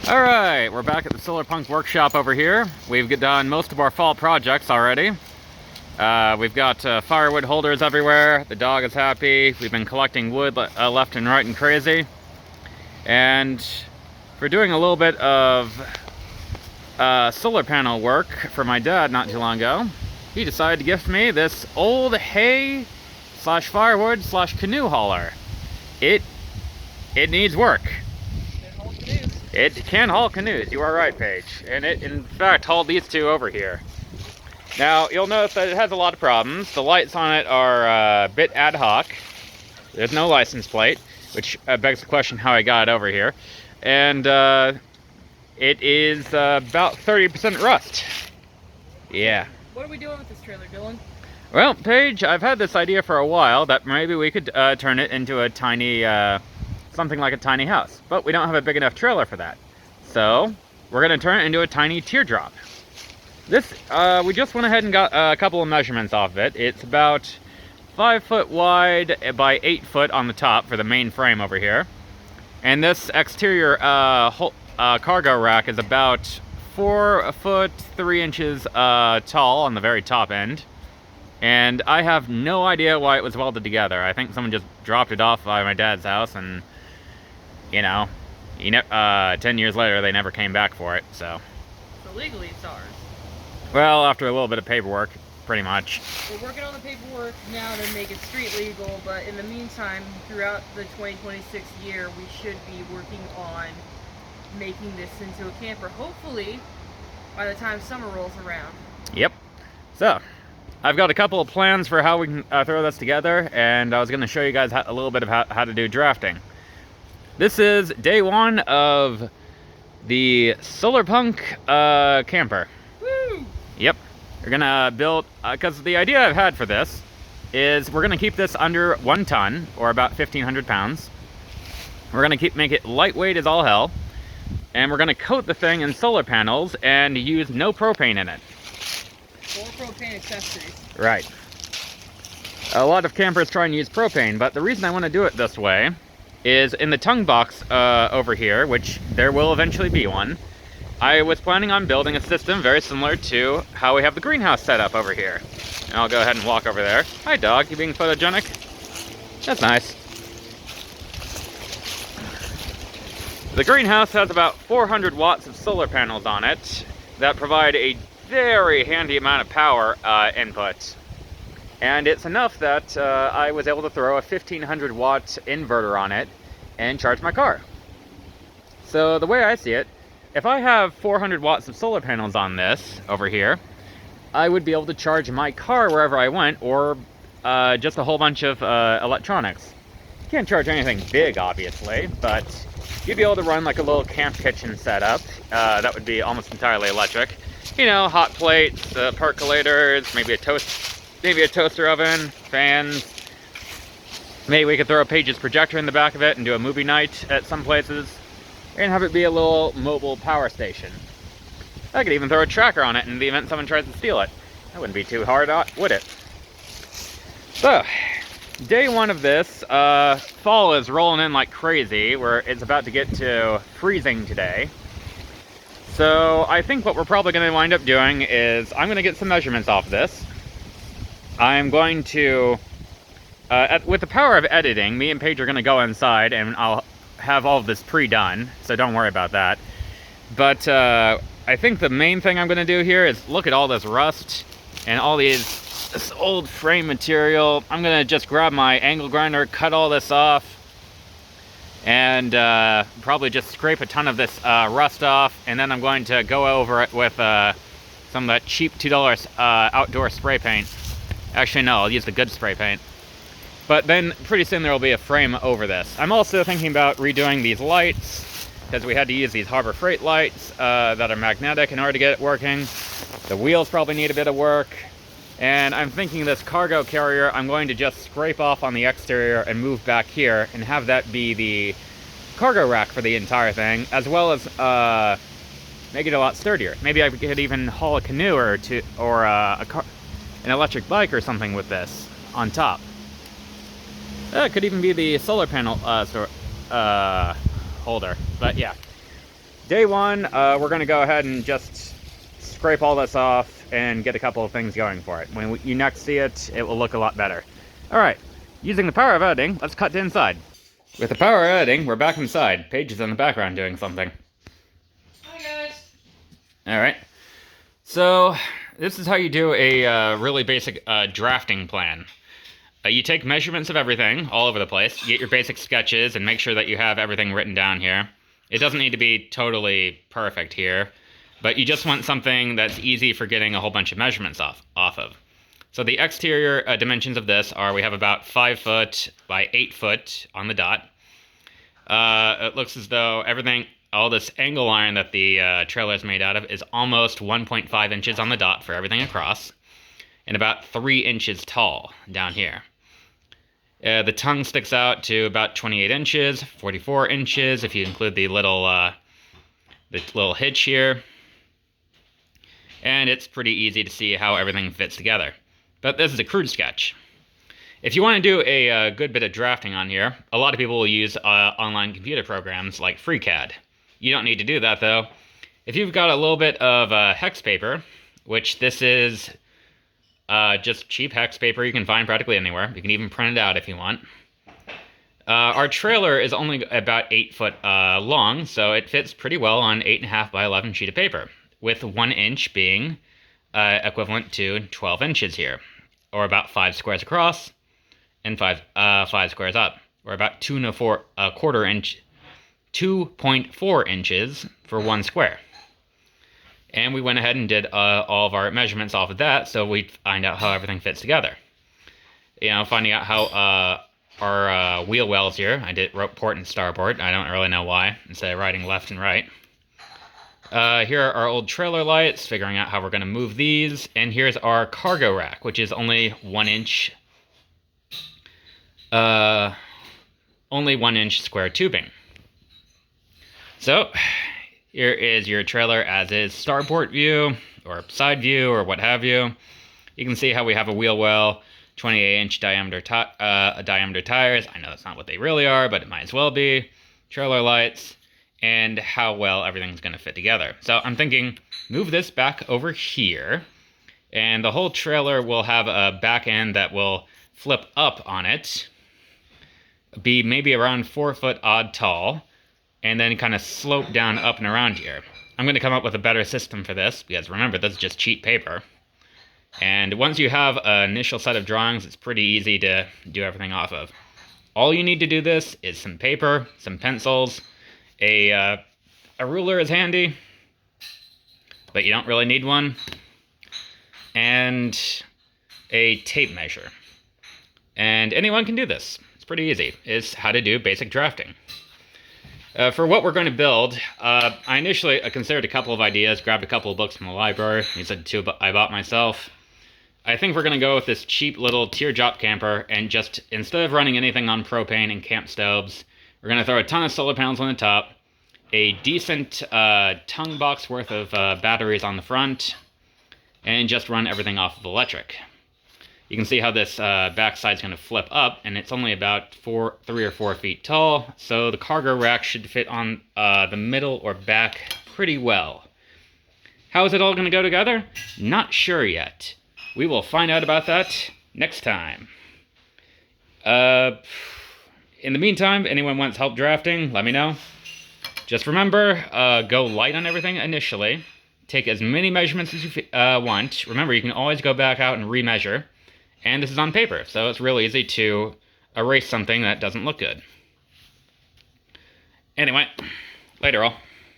Alright, we're back at the Solar Punk workshop over here. We've done most of our fall projects already. We've got firewood holders everywhere. The dog is happy. We've been collecting wood left and right and crazy. And we're doing a little bit of solar panel work for my dad not too long ago. He decided to gift me this old hay slash firewood slash canoe hauler. It needs work. It can haul canoes, you are right, Paige. And it, in fact, hauled these two over here. Now, you'll notice that it has a lot of problems. The lights on it are a bit ad hoc. There's no license plate, which begs the question how I got it over here. And it is about 30% rust. Yeah. What are we doing with this trailer, Dylan? Well, Paige, I've had this idea for a while that maybe we could turn it into a tiny... something like a tiny house, but we don't have a big enough trailer for that. So we're gonna turn it into a tiny teardrop. This, we just went ahead and got a couple of measurements off of it. It's about 5 foot wide by 8 foot on the top for the main frame over here. And this exterior cargo rack is about 4 foot 3 inches tall on the very top end. And I have no idea why it was welded together. I think someone just dropped it off by my dad's house and, you know, 10 years later they never came back for it, so. So legally it's ours. Well, after a little bit of paperwork, pretty much. We're working on the paperwork now to make it street legal, but in the meantime, throughout the 2026 year, we should be working on making this into a camper, hopefully by the time summer rolls around. Yep. So, I've got a couple of plans for how we can throw this together, and I was going to show you guys a little bit of how to do drafting. This is day one of the Solar Punk camper. Woo! Yep. We're going to build, because the idea I've had for this is we're going to keep this under 1 ton, or about 1,500 pounds. We're going to make it lightweight as all hell, and we're going to coat the thing in solar panels and use no propane in it. Or propane accessories. Right. A lot of campers try and use propane, but the reason I want to do it this way is in the tongue box over here, which there will eventually be one, I was planning on building a system very similar to how we have the greenhouse set up over here. And I'll go ahead and walk over there. Hi dog, you being photogenic? That's nice. The greenhouse has about 400 watts of solar panels on it that provide a very handy amount of power input, and it's enough that I was able to throw a 1,500 watt inverter on it and charge my car. So the way I see it, if I have 400 watts of solar panels on this over here, I would be able to charge my car wherever I went, or just a whole bunch of electronics. You can't charge anything big, obviously, but you'd be able to run like a little camp kitchen setup that would be almost entirely electric. You know, hot plates, percolators, maybe a toaster oven, fans. Maybe we could throw a Paige's projector in the back of it and do a movie night at some places. And have it be a little mobile power station. I could even throw a tracker on it in the event someone tries to steal it. That wouldn't be too hard, would it? So, day one of this, fall is rolling in like crazy. It's about to get to freezing today. So I think what we're probably going to wind up doing is I'm going to get some measurements off this. I'm going to, with the power of editing, me and Paige are going to go inside and I'll have all of this pre-done, so don't worry about that. But I think the main thing I'm going to do here is look at all this rust and all this old frame material. I'm going to just grab my angle grinder, cut all this off, and probably just scrape a ton of this rust off, and then I'm going to go over it with some of that cheap $2 outdoor spray paint. Actually, no, I'll use the good spray paint. But then pretty soon there will be a frame over this. I'm also thinking about redoing these lights, because we had to use these Harbor Freight lights that are magnetic in order to get it working. The wheels probably need a bit of work. And I'm thinking this cargo carrier, I'm going to just scrape off on the exterior and move back here and have that be the cargo rack for the entire thing, as well as make it a lot sturdier. Maybe I could even haul a canoe or two, or an electric bike or something with this on top. It could even be the solar panel holder, but yeah. Day one, we're going to go ahead and just scrape all this off and get a couple of things going for it. When you next see it, it will look a lot better. Alright, using the power of editing, let's cut to inside. With the power of editing, we're back inside. Paige is in the background doing something. Hi guys. Alright, so this is how you do a really basic drafting plan. You take measurements of everything all over the place, you get your basic sketches, and make sure that you have everything written down here. It doesn't need to be totally perfect here, but you just want something that's easy for getting a whole bunch of measurements off of. So the exterior dimensions of this are, we have about 5 foot by 8 foot on the dot. It looks as though everything, all this angle iron that the trailer is made out of is almost 1.5 inches on the dot for everything across, and about 3 inches tall down here. The tongue sticks out to about 28 inches, 44 inches if you include the little hitch here. And it's pretty easy to see how everything fits together. But this is a crude sketch. If you want to do a good bit of drafting on here, a lot of people will use online computer programs like FreeCAD. You don't need to do that though. If you've got a little bit of hex paper, which this is just cheap hex paper you can find practically anywhere. You can even print it out if you want. Our trailer is only about 8 foot long, so it fits pretty well on 8.5 by 11 sheet of paper, with 1 inch being equivalent to 12 inches here, or about 5 squares across and 5 squares up, or about 2.4 inches for 1 square. And we went ahead and did all of our measurements off of that, so we find out how everything fits together. You know, finding out how our wheel wells here, wrote port and starboard, I don't really know why, instead of writing left and right. Here are our old trailer lights, figuring out how we're going to move these, and here's our cargo rack, which is only 1 inch, only 1 inch square tubing. So, here is your trailer as is starboard view, or side view, or what have you. You can see how we have a wheel well, 28-inch diameter tires. I know that's not what they really are, but it might as well be. Trailer lights, and how well everything's going to fit together. So I'm thinking, move this back over here, and the whole trailer will have a back end that will flip up on it, be maybe around 4 foot odd tall, and then kind of slope down up and around here. I'm going to come up with a better system for this, because remember, this is just cheap paper. And once you have an initial set of drawings, it's pretty easy to do everything off of. All you need to do this is some paper, some pencils, a ruler is handy, but you don't really need one, and a tape measure. And anyone can do this. It's pretty easy. It's how to do basic drafting. For what we're going to build, I initially considered a couple of ideas, grabbed a couple of books from the library. These are 2 I bought myself. I think we're going to go with this cheap little teardrop camper, and just, instead of running anything on propane and camp stoves, we're going to throw a ton of solar panels on the top, a decent tongue box worth of batteries on the front, and just run everything off of electric. You can see how this backside is going to flip up, and it's only about 3 or 4 feet tall, so the cargo rack should fit on the middle or back pretty well. How is it all going to go together? Not sure yet. We will find out about that next time. In the meantime, if anyone wants help drafting, let me know. Just remember, go light on everything initially. Take as many measurements as you want. Remember, you can always go back out and remeasure. And this is on paper, so it's real easy to erase something that doesn't look good. Anyway, later all.